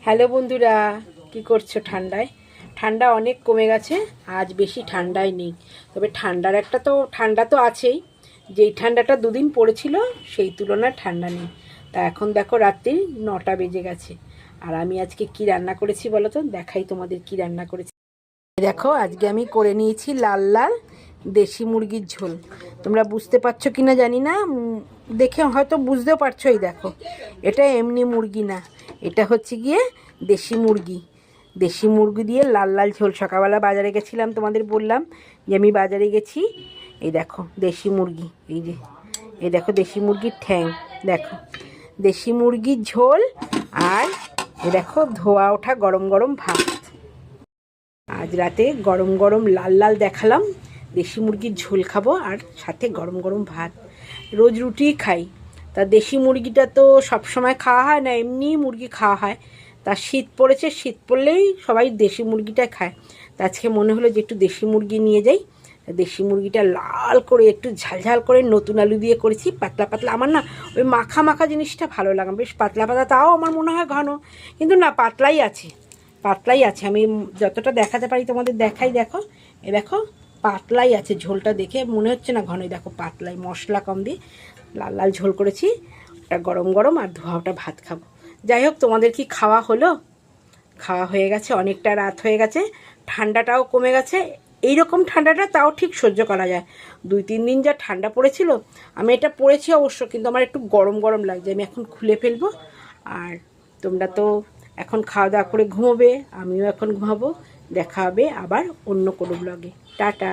Hello বন্ধুরা, কি করছো? ঠান্ডা অনেক কমে গেছে। আজ বেশি ঠান্ডাই নেই, তবে ঠান্ডা তো আছেই। যেই ঠান্ডাটা দুদিন পড়েছিল সেই তুলনায় ঠান্ডা নেই। তা এখন দেখো রাত্রি 9টা বেজে গেছে। আর আমি আজকে কি রান্না করেছি বলো তো, দেখাই তোমাদের কি রান্না করেছি। দেখো আজকে আমি করে নিয়েছি লাল লাল দেশি মুরগির ঝোল। তোমরা বুঝতে পারছো কি না জানি না, দেখে হয়তো বুঝতেও পারছো। এই দেখো, এটা এমনি মুরগি না, এটা হচ্ছে গিয়ে দেশি মুরগি। দেশি মুরগি দিয়ে লাল লাল ঝোল। সকালবেলা বাজারে গেছিলাম, তোমাদের বললাম যে আমি বাজারে গেছি। এই দেখো দেশি মুরগি, এই দেখো দেশি মুরগির ঠ্যাং, দেখো দেশি মুরগির ঝোল। আর এই দেখো ধোয়া ওঠা গরম গরম ভাত। আজ রাতে গরম গরম লাল লাল দেখালাম, দেশি মুরগির ঝোল খাবো আর সাথে গরম গরম ভাত। রোজ রুটিই খাই, তা দেশি মুরগিটা তো সব সময় খাওয়া হয় না, এমনি মুরগি খাওয়া হয়। তা শীত পড়েছে, শীত পড়লেই সবাই দেশি মুরগিটা খায়। তা আজকে মনে হলো যে একটু দেশি মুরগি নিয়ে যাই। দেশি মুরগিটা লাল করে একটু ঝালঝাল করে নতুন আলু দিয়ে করেছি, পাতলা পাতলা। আমার না ওই মাখা মাখা জিনিসটা ভালো লাগে, বেশ পাতলা পাতলা, তাও আমার মনে হয় ঘন, কিন্তু না পাতলাই আছে, পাতলাই আছে। আমি যতটা দেখাতে পারি তোমাদের দেখাই। দেখো এ দেখো পাতলাই আছে, ঝোলটা দেখে মনে হচ্ছে না ঘনই, দেখো পাতলাই, মশলা কম দিয়ে লাল লাল ঝোল করেছি। ওটা গরম গরম আর ধোয়া ওটা ভাত খাবো। যাই হোক, তোমাদের কি খাওয়া হলো? খাওয়া হয়ে গেছে, অনেকটা রাত হয়ে গেছে, ঠান্ডাটাও কমে গেছে। এইরকম ঠান্ডাটা তাও ঠিক সহ্য করা যায়। 2-3 দিন যা ঠান্ডা পড়েছিল, আমি এটা পড়েছি অবশ্য, কিন্তু আমার একটু গরম গরম লাগছে। আমি এখন খুলে ফেলবো। আর তোমরা তো এখন খাওয়া দাওয়া করে ঘুমোবে, আমিও এখন ঘুমাবো। দেখা হবে আবার অন্য কোনো ব্লগে। টাটা।